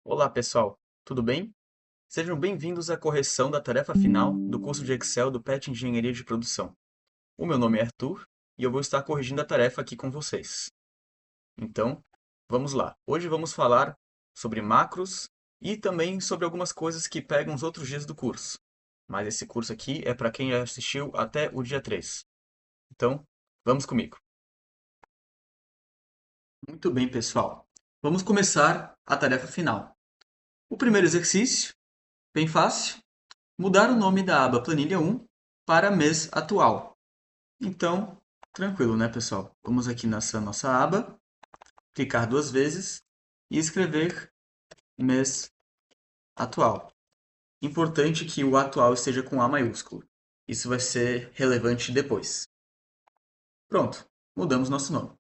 Olá, pessoal, tudo bem? Sejam bem-vindos à correção da tarefa final do curso de Excel do PET Engenharia de Produção. O meu nome é Arthur e eu vou estar corrigindo a tarefa aqui com vocês. Então, vamos lá. Hoje vamos falar sobre macros e também sobre algumas coisas que pegam os outros dias do curso. Mas esse curso aqui é para quem já assistiu até o dia 3. Então, vamos comigo. Muito bem, pessoal. Vamos começar a tarefa final. O primeiro exercício, bem fácil. Mudar o nome da aba Planilha 1 para mês atual. Então, tranquilo, né, pessoal? Vamos aqui nessa nossa aba, clicar duas vezes e escrever mês atual. Importante que o atual esteja com A maiúsculo. Isso vai ser relevante depois. Pronto, mudamos nosso nome.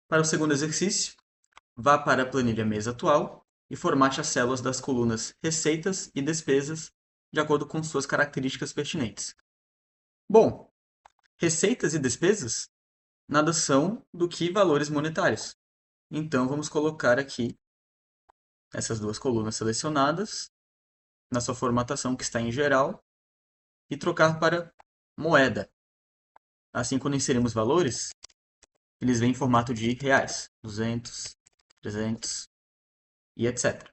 Para o segundo exercício, vá para a planilha mês atual e formate as células das colunas receitas e despesas de acordo com suas características pertinentes. Bom, receitas e despesas nada são do que valores monetários. Então, vamos colocar aqui essas duas colunas selecionadas na sua formatação que está em geral e trocar para moeda. Assim, quando inserimos valores, eles vêm em formato de reais, 200, 300 e etc.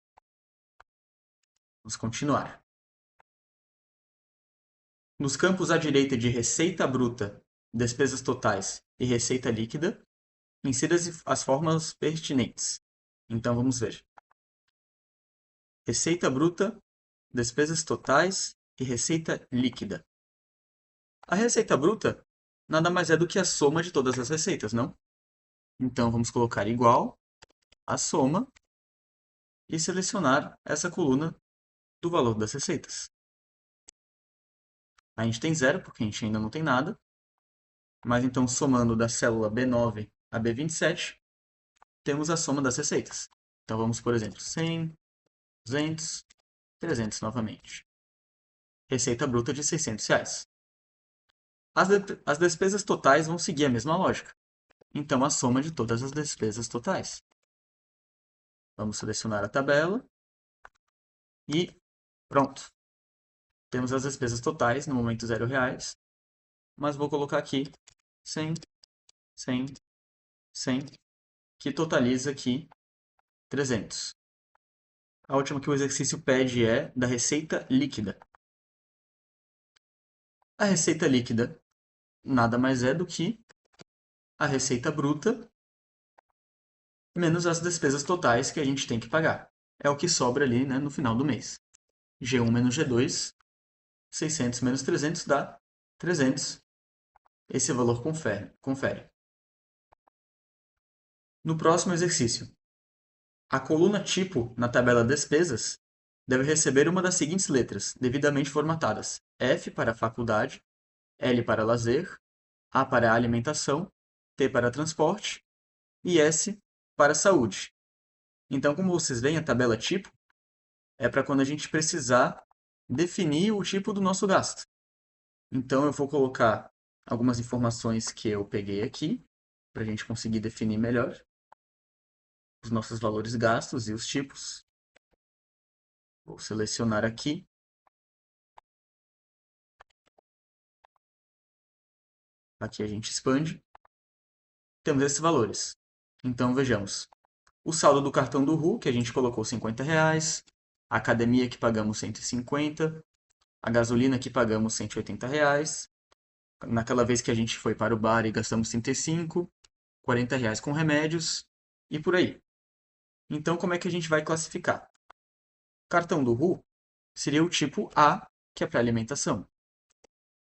Vamos continuar. Nos campos à direita de receita bruta, despesas totais e receita líquida, insira as formas pertinentes. Então, vamos ver. Receita bruta, despesas totais e receita líquida. A receita bruta nada mais é do que a soma de todas as receitas, não? Então, vamos colocar igual a soma e selecionar essa coluna do valor das receitas. A gente tem zero, porque a gente ainda não tem nada. Mas então, somando da célula B9 a B27, temos a soma das receitas. Então, vamos, por exemplo, 100, 200, 300 novamente. Receita bruta de R$ 600. As despesas totais vão seguir a mesma lógica. Então, a soma de todas as despesas totais. Vamos selecionar a tabela e pronto. Temos as despesas totais, no momento R$ 0, mas vou colocar aqui 100, 100, 100, que totaliza aqui 300. A última que o exercício pede é da receita líquida. A receita líquida nada mais é do que a receita bruta menos as despesas totais que a gente tem que pagar. É o que sobra ali, né, no final do mês. G1 menos G2, 600 menos 300 dá 300. Esse valor confere. No próximo exercício, a coluna tipo na tabela despesas deve receber uma das seguintes letras, devidamente formatadas: F para faculdade, L para lazer, A para alimentação, T para transporte e S para saúde. Então, como vocês veem, a tabela tipo é para quando a gente precisar definir o tipo do nosso gasto. Então, eu vou colocar algumas informações que eu peguei aqui, para a gente conseguir definir melhor os nossos valores gastos e os tipos. Vou selecionar aqui. Aqui a gente expande. Temos esses valores. Então, vejamos. O saldo do cartão do RU, que a gente colocou R$ 50. A academia, que pagamos 150. A gasolina, que pagamos R$ 180. Naquela vez que a gente foi para o bar e gastamos 35. R$ 40 com remédios. E por aí. Então, como é que a gente vai classificar? O cartão do RU seria o tipo A, que é para alimentação.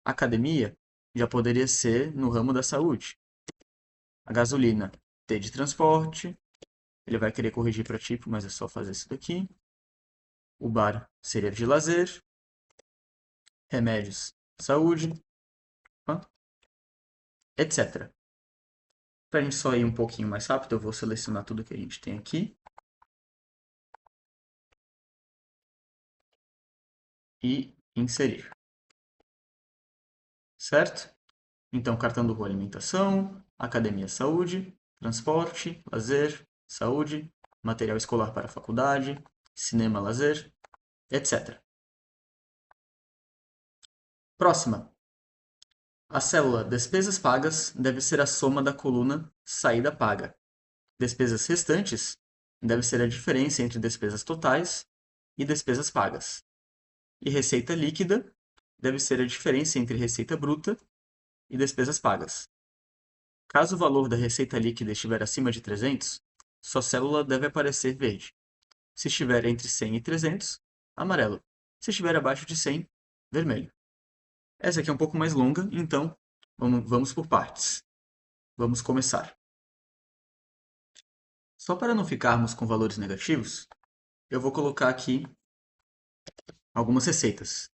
Academia já poderia ser no ramo da saúde. A gasolina, T de transporte. Ele vai querer corrigir para tipo, mas é só fazer isso daqui. O bar seria de lazer. Remédios, saúde, etc. Para a gente só ir um pouquinho mais rápido, eu vou selecionar tudo que a gente tem aqui. E inserir. Certo? Então, cartão do Rua Alimentação, Academia Saúde, Transporte, Lazer, Saúde, material escolar para a faculdade, cinema, lazer, etc. Próxima. A célula despesas pagas deve ser a soma da coluna saída paga. Despesas restantes deve ser a diferença entre despesas totais e despesas pagas. E receita líquida deve ser a diferença entre receita bruta e despesas pagas. Caso o valor da receita líquida estiver acima de 300, sua célula deve aparecer verde. Se estiver entre 100 e 300, amarelo. Se estiver abaixo de 100, vermelho. Essa aqui é um pouco mais longa, então vamos por partes. Vamos começar. Só para não ficarmos com valores negativos, eu vou colocar aqui algumas receitas.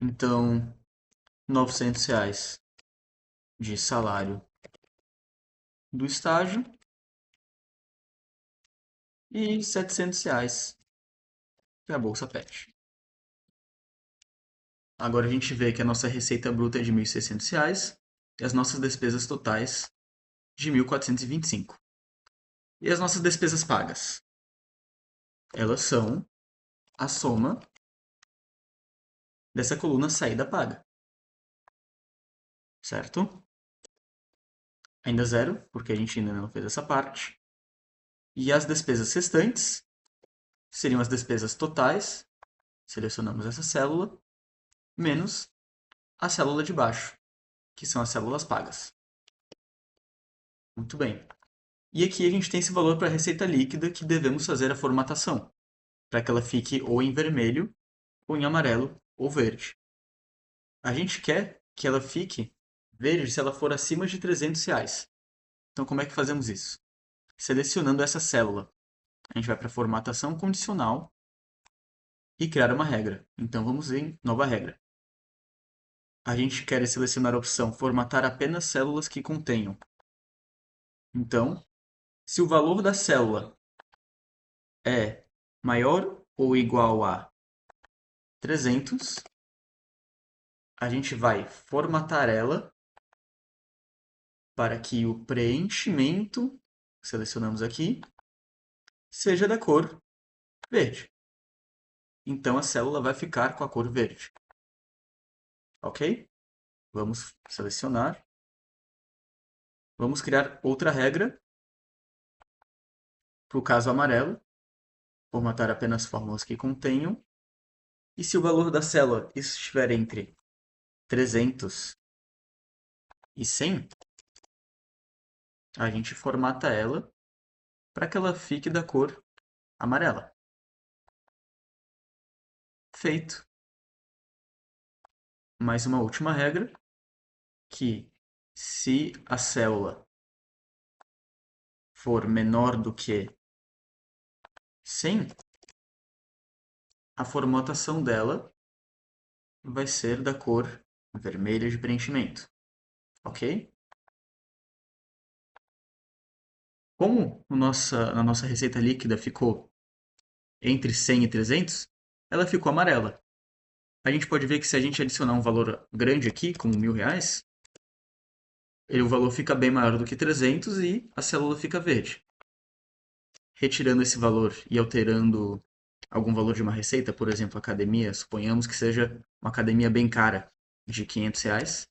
Então, R$ 900 de salário do estágio e R$ 700 que a bolsa pet. Agora a gente vê que a nossa receita bruta é de R$ 1.600 e as nossas despesas totais de R$ 1.425. E as nossas despesas pagas? Elas são a soma dessa coluna saída paga. Certo? Ainda zero, porque a gente ainda não fez essa parte. E as despesas restantes seriam as despesas totais, selecionamos essa célula, menos a célula de baixo, que são as células pagas. Muito bem. E aqui a gente tem esse valor para a receita líquida que devemos fazer a formatação, para que ela fique ou em vermelho, ou em amarelo, ou verde. A gente quer que ela fique verde se ela for acima de R$ 300. Então, como é que fazemos isso? Selecionando essa célula. A gente vai para formatação condicional e criar uma regra. Então, vamos em nova regra. A gente quer selecionar a opção formatar apenas células que contenham. Então, se o valor da célula é maior ou igual a 300, a gente vai formatar ela para que o preenchimento, selecionamos aqui, seja da cor verde. Então a célula vai ficar com a cor verde. Ok? Vamos selecionar. Vamos criar outra regra para o caso amarelo. Formatar apenas fórmulas que contenham. E se o valor da célula estiver entre 300 e 100, a gente formata ela para que ela fique da cor amarela. Feito. Mais uma última regra, que se a célula for menor do que 100, a formatação dela vai ser da cor vermelha de preenchimento. Ok? Como a nossa receita líquida ficou entre 100 e 300, ela ficou amarela. A gente pode ver que se a gente adicionar um valor grande aqui, como R$ 1.000, o valor fica bem maior do que 300 e a célula fica verde. Retirando esse valor e alterando algum valor de uma receita, por exemplo, academia, suponhamos que seja uma academia bem cara, de R$ 500,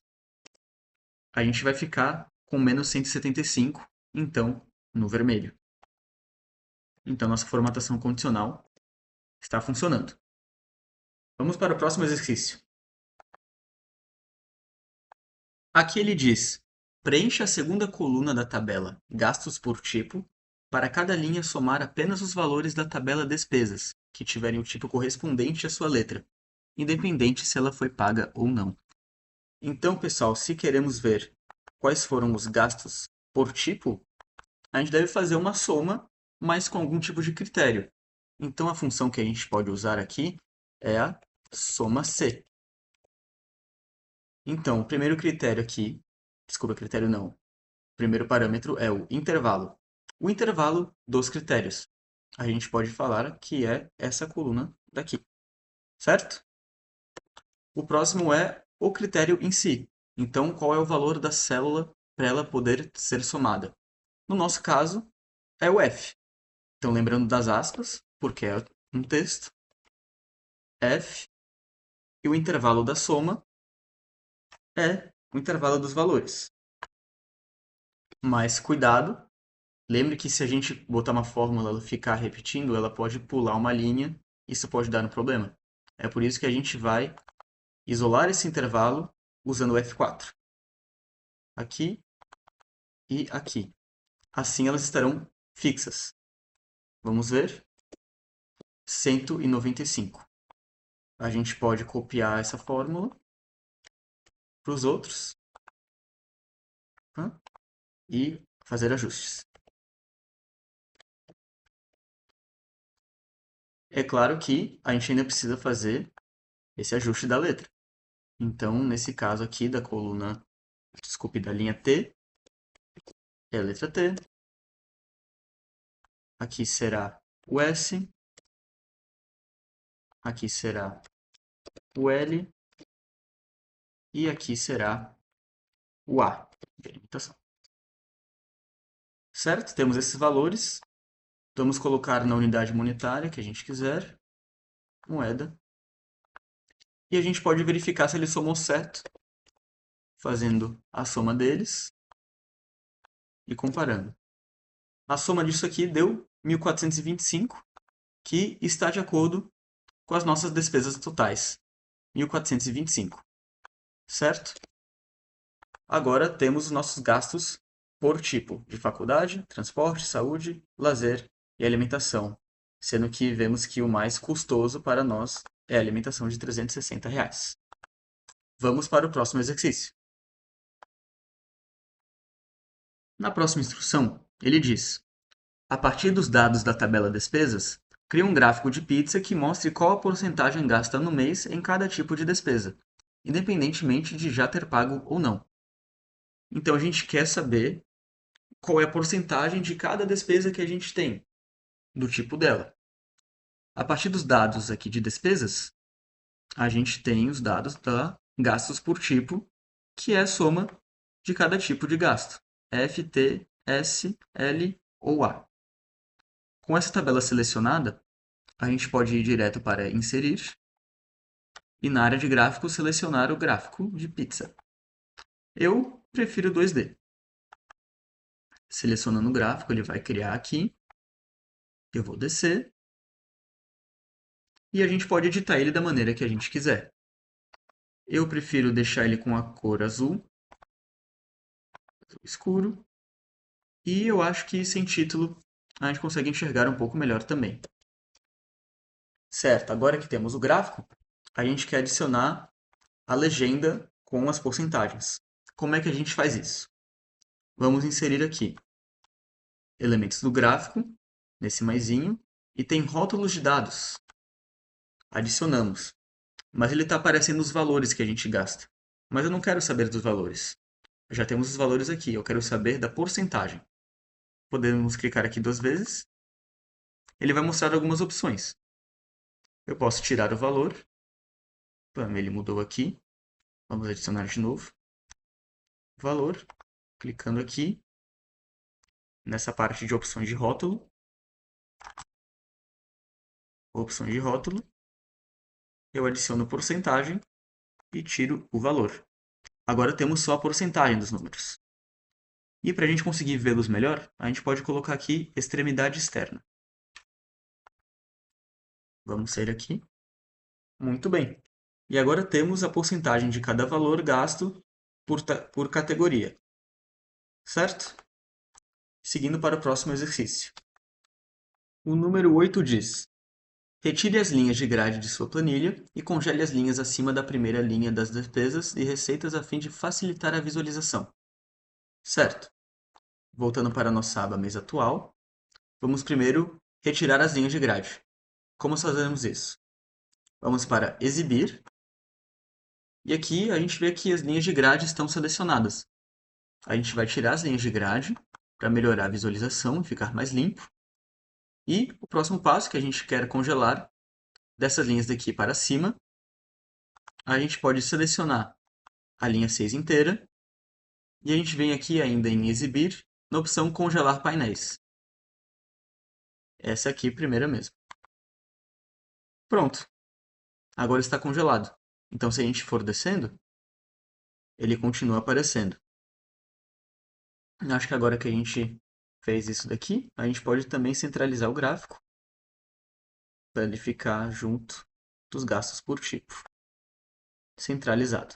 a gente vai ficar com menos 175, então, no vermelho. Então, nossa formatação condicional está funcionando. Vamos para o próximo exercício. Aqui ele diz: preencha a segunda coluna da tabela gastos por tipo, para cada linha somar apenas os valores da tabela despesas, que tiverem o tipo correspondente à sua letra, independente se ela foi paga ou não. Então, pessoal, se queremos ver quais foram os gastos por tipo, a gente deve fazer uma soma, mas com algum tipo de critério. Então, a função que a gente pode usar aqui é a soma C. Então, o primeiro critério aqui, desculpa, critério não, o primeiro parâmetro é o intervalo. O intervalo dos critérios. A gente pode falar que é essa coluna daqui, certo? O próximo é o critério em si. Então, qual é o valor da célula para ela poder ser somada? No nosso caso, é o F. Então, lembrando das aspas, porque é um texto, f, e o intervalo da soma é o intervalo dos valores. Mas cuidado, lembre que se a gente botar uma fórmula e ficar repetindo, ela pode pular uma linha, isso pode dar um problema. É por isso que a gente vai isolar esse intervalo usando o F4. Aqui e aqui. Assim elas estarão fixas. Vamos ver? 195. A gente pode copiar essa fórmula para os outros, tá? E fazer ajustes. É claro que a gente ainda precisa fazer esse ajuste da letra. Então, nesse caso aqui da coluna, desculpe, da linha T, é a letra T. Aqui será o S. Aqui será o L. E aqui será o A, de alimentação. Certo? Temos esses valores. Vamos colocar na unidade monetária que a gente quiser, moeda. E a gente pode verificar se ele somou certo, fazendo a soma deles e comparando. A soma disso aqui deu 1.425, que está de acordo com as nossas despesas totais. 1.425, certo? Agora temos os nossos gastos por tipo de faculdade, transporte, saúde, lazer e alimentação, sendo que vemos que o mais custoso para nós é a alimentação de R$ 360. Vamos para o próximo exercício. Na próxima instrução, ele diz: a partir dos dados da tabela despesas, crie um gráfico de pizza que mostre qual a porcentagem gasta no mês em cada tipo de despesa, independentemente de já ter pago ou não. Então a gente quer saber qual é a porcentagem de cada despesa que a gente tem, do tipo dela. A partir dos dados aqui de despesas, a gente tem os dados da gastos por tipo, que é a soma de cada tipo de gasto, F, T, S, L ou A. Com essa tabela selecionada, a gente pode ir direto para inserir e na área de gráfico selecionar o gráfico de pizza. Eu prefiro 2D. Selecionando o gráfico, ele vai criar aqui. Eu vou descer. E a gente pode editar ele da maneira que a gente quiser. Eu prefiro deixar ele com a cor azul escuro. E eu acho que sem título a gente consegue enxergar um pouco melhor também. Certo, agora que temos o gráfico, a gente quer adicionar a legenda com as porcentagens. Como é que a gente faz isso? Vamos inserir aqui elementos do gráfico, nesse maisinho, e tem rótulos de dados. Adicionamos. Mas ele está aparecendo os valores que a gente gasta. Mas eu não quero saber dos valores. Já temos os valores aqui, eu quero saber da porcentagem. Podemos clicar aqui 2 vezes. Ele vai mostrar algumas opções. Eu posso tirar o valor. Ele mudou aqui. Vamos adicionar de novo. Valor. Clicando aqui. Nessa parte de opções de rótulo. Opções de rótulo. Eu adiciono porcentagem e tiro o valor. Agora temos só a porcentagem dos números. E para a gente conseguir vê-los melhor, a gente pode colocar aqui extremidade externa. Vamos sair aqui. Muito bem. E agora temos a porcentagem de cada valor gasto por categoria. Certo? Seguindo para o próximo exercício. O número 8 diz: retire as linhas de grade de sua planilha e congele as linhas acima da primeira linha das despesas e receitas a fim de facilitar a visualização. Certo. Voltando para a nossa aba mês atual, vamos primeiro retirar as linhas de grade. Como fazemos isso? Vamos para Exibir, e aqui a gente vê que as linhas de grade estão selecionadas. A gente vai tirar as linhas de grade para melhorar a visualização e ficar mais limpo. E o próximo passo, que a gente quer congelar dessas linhas daqui para cima, a gente pode selecionar a linha 6 inteira, e a gente vem aqui ainda em Exibir, na opção Congelar Painéis. essa aqui primeira mesmo. Pronto. Agora está congelado. Então, se a gente for descendo, ele continua aparecendo. Acho que agora que a gente fez isso daqui, a gente pode também centralizar o gráfico para ele ficar junto dos gastos por tipo. Centralizado.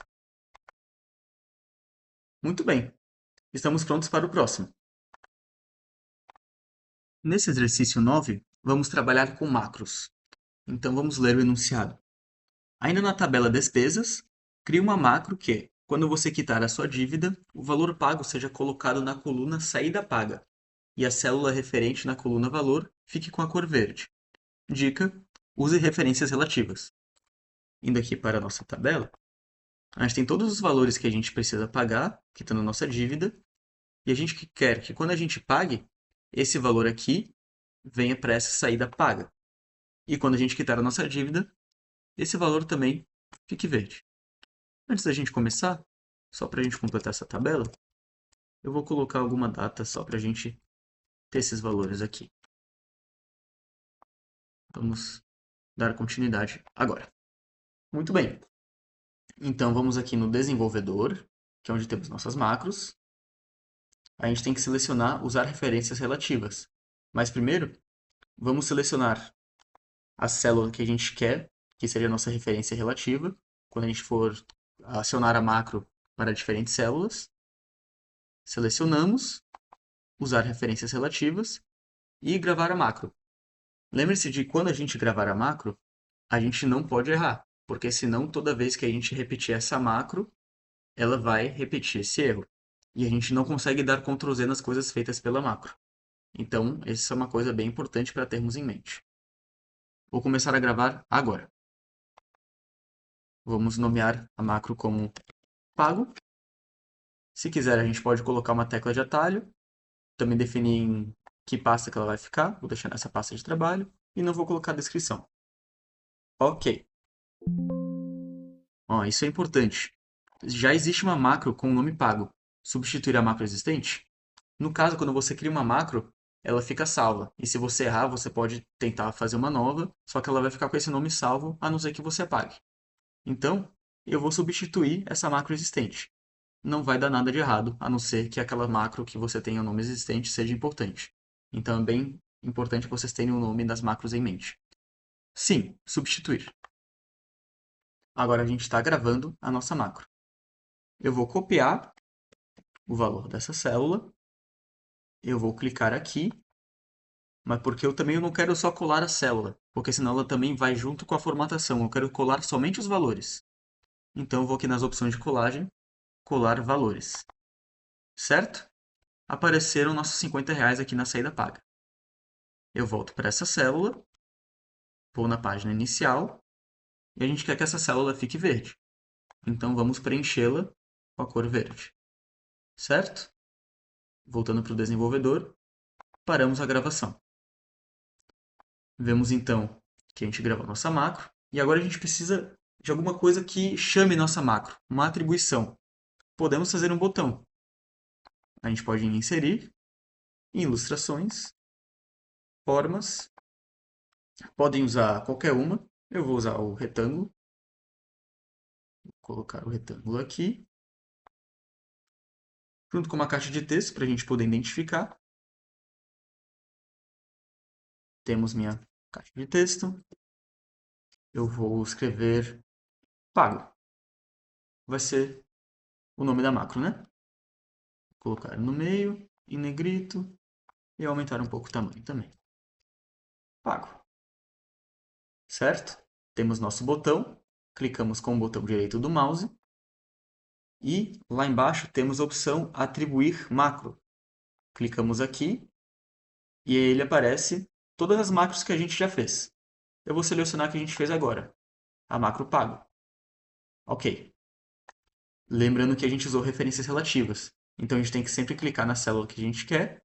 Muito bem. Estamos prontos para o próximo. Nesse exercício 9, vamos trabalhar com macros. Então, vamos ler o enunciado. Ainda na tabela despesas, crie uma macro que, quando você quitar a sua dívida, o valor pago seja colocado na coluna saída paga e a célula referente na coluna valor fique com a cor verde. Dica: use referências relativas. Indo aqui para a nossa tabela, a gente tem todos os valores que a gente precisa pagar, que estão na nossa dívida, e a gente quer que quando a gente pague, esse valor aqui venha para essa saída paga. E quando a gente quitar a nossa dívida, esse valor também fique verde. Antes da gente começar, só para a gente completar essa tabela, eu vou colocar alguma data só para a gente ter esses valores aqui. Vamos dar continuidade agora. Muito bem. Então, vamos aqui no desenvolvedor, que é onde temos nossas macros. A gente tem que selecionar usar referências relativas. Mas primeiro, vamos selecionar a célula que a gente quer, que seria a nossa referência relativa, quando a gente for acionar a macro para diferentes células. Selecionamos, usar referências relativas e gravar a macro. Lembre-se de quando a gente gravar a macro, a gente não pode errar, porque senão toda vez que a gente repetir essa macro, ela vai repetir esse erro. E a gente não consegue dar Ctrl Z nas coisas feitas pela macro. Então, essa é uma coisa bem importante para termos em mente. Vou começar a gravar agora. Vamos nomear a macro como pago. Se quiser, a gente pode colocar uma tecla de atalho. Também definir em que pasta que ela vai ficar. Vou deixar nessa pasta de trabalho. E não vou colocar descrição. Ok. Ó, isso é importante. Já existe uma macro com o nome pago. Substituir a macro existente? No caso, quando você cria uma macro, ela fica salva. E se você errar, você pode tentar fazer uma nova, só que ela vai ficar com esse nome salvo, a não ser que você apague. Então, eu vou substituir essa macro existente. Não vai dar nada de errado, a não ser que aquela macro que você tenha o nome existente seja importante. Então, é bem importante que vocês tenham o nome das macros em mente. Sim, substituir. Agora a gente está gravando a nossa macro. Eu vou copiar o valor dessa célula. Eu vou clicar aqui, mas porque eu também não quero só colar a célula, porque senão ela também vai junto com a formatação. Eu quero colar somente os valores. Então eu vou aqui nas opções de colagem, colar valores. Certo? Apareceram nossos R$ 50 aqui na saída paga. Eu volto para essa célula, vou na página inicial, e a gente quer que essa célula fique verde. Então vamos preenchê-la com a cor verde. Certo? Voltando para o desenvolvedor, paramos a gravação. Vemos então que a gente gravou nossa macro, e agora a gente precisa de alguma coisa que chame nossa macro, uma atribuição. Podemos fazer um botão. A gente pode inserir, em ilustrações, formas, podem usar qualquer uma, eu vou usar o retângulo, vou colocar o retângulo aqui, junto com uma caixa de texto para a gente poder identificar. Temos minha caixa de texto, eu vou escrever pago. Vai ser o nome da macro, né? Vou colocar no meio, em negrito, e aumentar um pouco o tamanho também. Pago. Certo? Temos nosso botão, clicamos com o botão direito do mouse, e lá embaixo temos a opção atribuir macro. Clicamos aqui, e aí ele aparece todas as macros que a gente já fez. Eu vou selecionar a que a gente fez agora, a macro pago. Ok. Lembrando que a gente usou referências relativas. Então a gente tem que sempre clicar na célula que a gente quer.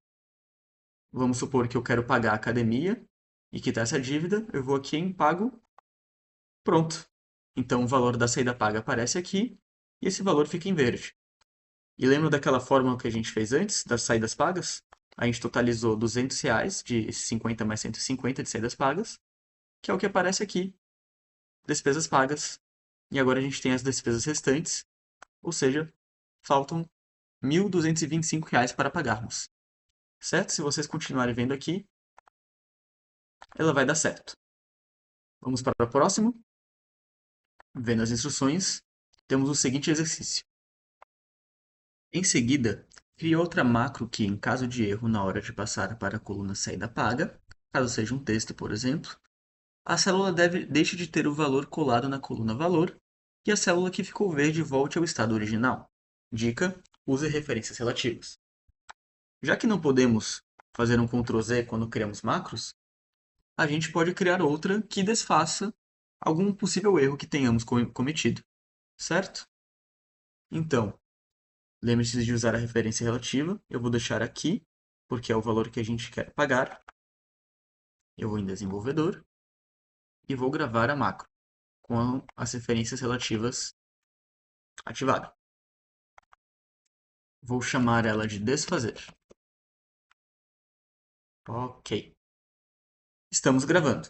Vamos supor que eu quero pagar a academia e quitar essa dívida. Eu vou aqui em pago. Pronto. Então o valor da saída paga aparece aqui e esse valor fica em verde. E lembra daquela fórmula que a gente fez antes, das saídas pagas? a gente totalizou R$ 200 de 50 mais 150 de saídas pagas, que é o que aparece aqui, despesas pagas. E agora a gente tem as despesas restantes, ou seja, faltam R$ 1.225 para pagarmos. Certo? Se vocês continuarem vendo aqui, ela vai dar certo. Vamos para o próximo. Vendo as instruções, temos o seguinte exercício. Em seguida, crie outra macro que, em caso de erro na hora de passar para a coluna saída paga, caso seja um texto, por exemplo, a célula deixe de ter o valor colado na coluna valor e a célula que ficou verde volte ao estado original. Dica: use referências relativas. Já que não podemos fazer um Ctrl Z quando criamos macros, a gente pode criar outra que desfaça algum possível erro que tenhamos cometido, certo? Então, lembre-se de usar a referência relativa. Eu vou deixar aqui, porque é o valor que a gente quer pagar. Eu vou em desenvolvedor e vou gravar a macro com as referências relativas ativadas. Vou chamar ela de desfazer. Ok. Estamos gravando.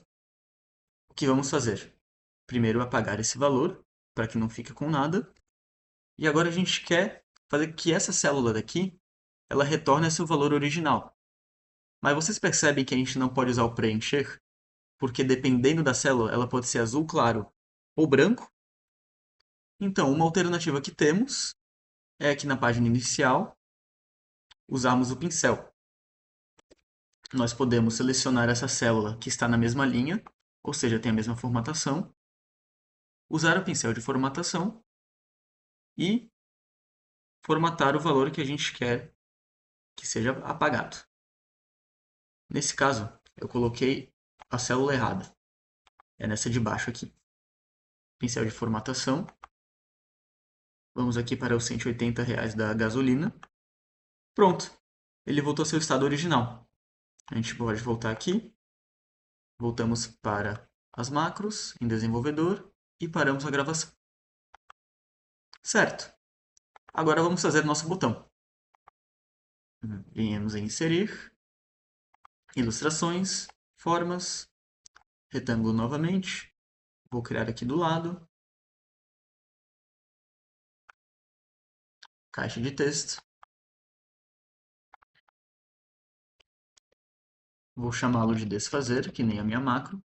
O que vamos fazer? Primeiro apagar esse valor, para que não fique com nada. E agora a gente quer fazer que essa célula daqui, ela retorne a seu valor original. Mas vocês percebem que a gente não pode usar o preencher? Porque dependendo da célula, ela pode ser azul claro ou branco. Então, uma alternativa que temos é aqui na página inicial, usarmos o pincel. Nós podemos selecionar essa célula que está na mesma linha, ou seja, tem a mesma formatação, usar o pincel de formatação e formatar o valor que a gente quer que seja apagado. Nesse caso, eu coloquei a célula errada. É nessa de baixo aqui. Pincel de formatação. Vamos aqui para os R$ 180 da gasolina. Pronto. Ele voltou ao seu estado original. A gente pode voltar aqui. Voltamos para as macros, em desenvolvedor, e paramos a gravação. Certo. Agora vamos fazer nosso botão. Viemos em inserir, ilustrações, formas, retângulo novamente. Vou criar aqui do lado. Caixa de texto. Vou chamá-lo de desfazer, que nem a minha macro.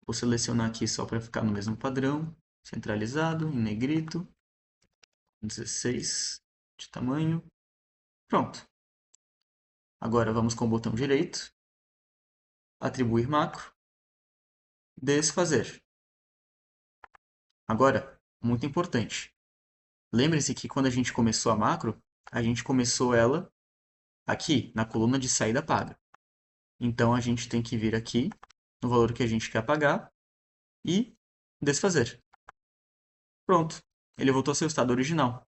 Vou selecionar aqui só para ficar no mesmo padrão. Centralizado, em negrito. 16 de tamanho. Pronto. Agora vamos com o botão direito. Atribuir macro. Desfazer. Agora, muito importante. Lembre-se que quando a gente começou a macro, a gente começou ela aqui, na coluna de saída paga. Então, a gente tem que vir aqui no valor que a gente quer pagar e desfazer. Pronto, ele voltou ao seu estado original.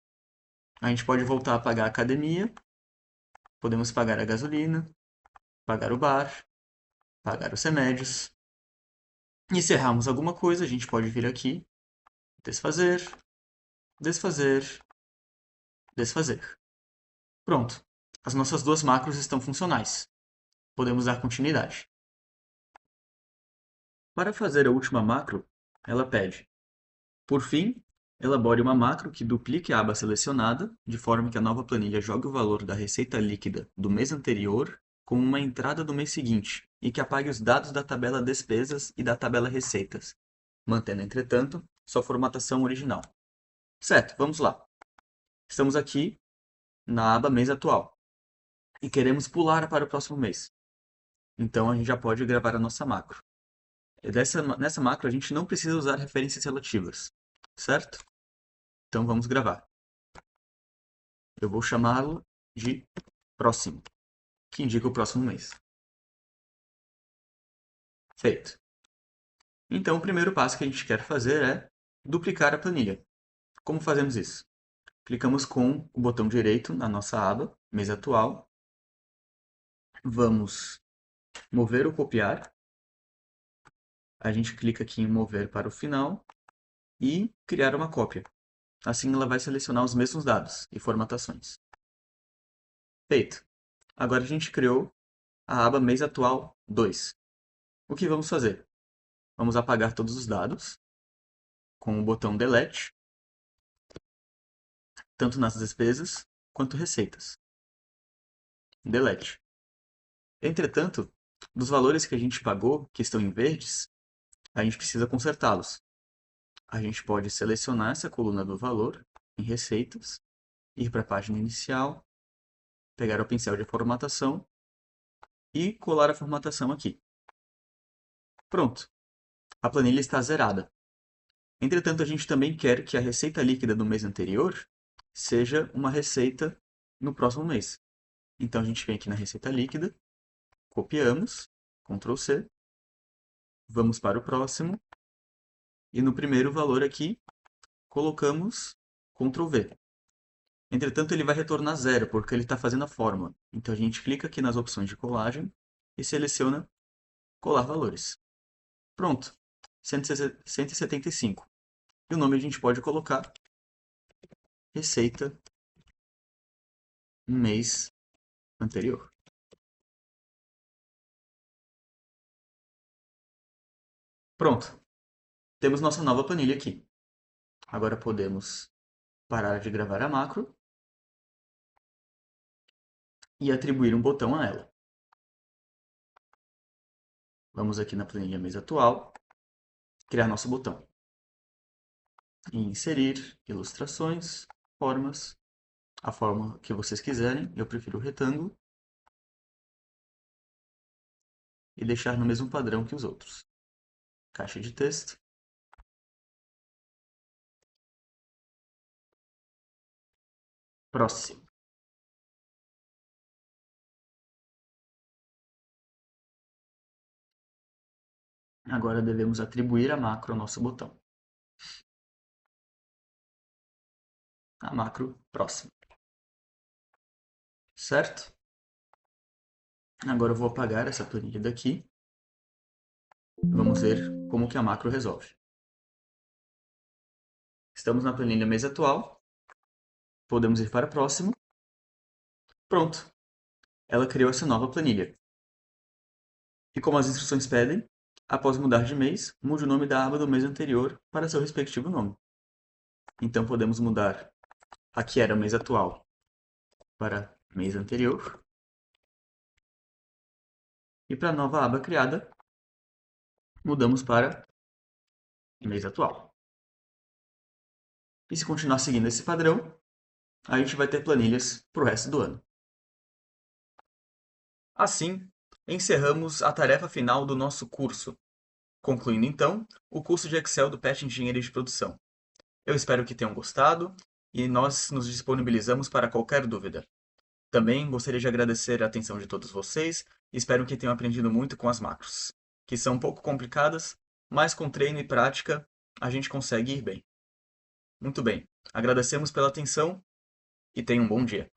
A gente pode voltar a pagar a academia, podemos pagar a gasolina, pagar o bar, pagar os remédios. Encerramos alguma coisa, a gente pode vir aqui, desfazer, desfazer, desfazer. Pronto, as nossas duas macros estão funcionais. Podemos dar continuidade. Para fazer a última macro, ela pede: por fim, elabore uma macro que duplique a aba selecionada, de forma que a nova planilha jogue o valor da receita líquida do mês anterior com uma entrada do mês seguinte e que apague os dados da tabela despesas e da tabela receitas, mantendo, entretanto, sua formatação original. Certo, vamos lá. Estamos aqui na aba mês atual e queremos pular para o próximo mês. Então, a gente já pode gravar a nossa macro. Nessa macro, a gente não precisa usar referências relativas, certo? Então, vamos gravar. Eu vou chamá-lo de próximo, que indica o próximo mês. Feito. Então, o primeiro passo que a gente quer fazer é duplicar a planilha. Como fazemos isso? Clicamos com o botão direito na nossa aba, mês atual. Vamos mover ou copiar. A gente clica aqui em mover para o final e criar uma cópia. Assim ela vai selecionar os mesmos dados e formatações. Feito. Agora a gente criou a aba mês atual 2. O que vamos fazer? Vamos apagar todos os dados com o botão Delete, tanto nas despesas quanto receitas. Delete. Entretanto, dos valores que a gente pagou, que estão em verdes, a gente precisa consertá-los. A gente pode selecionar essa coluna do valor em receitas, ir para a página inicial, pegar o pincel de formatação e colar a formatação aqui. Pronto, a planilha está zerada. Entretanto, a gente também quer que a receita líquida do mês anterior seja uma receita no próximo mês. Então, a gente vem aqui na receita líquida, copiamos, Ctrl C, vamos para o próximo, e no primeiro valor aqui, colocamos Ctrl V. Entretanto, ele vai retornar zero, porque ele está fazendo a fórmula. Então, a gente clica aqui nas opções de colagem e seleciona colar valores. Pronto, 175. E o nome a gente pode colocar receita mês anterior. Pronto, temos nossa nova planilha aqui. Agora podemos parar de gravar a macro e atribuir um botão a ela. Vamos aqui na planilha mês atual, criar nosso botão. E inserir ilustrações, formas, a forma que vocês quiserem. Eu prefiro o retângulo. E deixar no mesmo padrão que os outros. Caixa de texto. Próximo. Agora devemos atribuir a macro ao nosso botão. A macro próximo. Certo? Agora eu vou apagar essa planilha daqui. Vamos ver como que a macro resolve. Estamos na planilha mês atual. Podemos ir para o próximo. Pronto. Ela criou essa nova planilha. E como as instruções pedem, após mudar de mês, mude o nome da aba do mês anterior para seu respectivo nome. Então podemos mudar, aqui era o mês atual, para mês anterior. E para a nova aba criada, mudamos para mês atual. E se continuar seguindo esse padrão, a gente vai ter planilhas para o resto do ano. Assim, encerramos a tarefa final do nosso curso, concluindo então o curso de Excel do PET Engenharia de Produção. Eu espero que tenham gostado e nós nos disponibilizamos para qualquer dúvida. Também gostaria de agradecer a atenção de todos vocês e espero que tenham aprendido muito com as macros, que são um pouco complicadas, mas com treino e prática a gente consegue ir bem. Muito bem, agradecemos pela atenção e tenham um bom dia.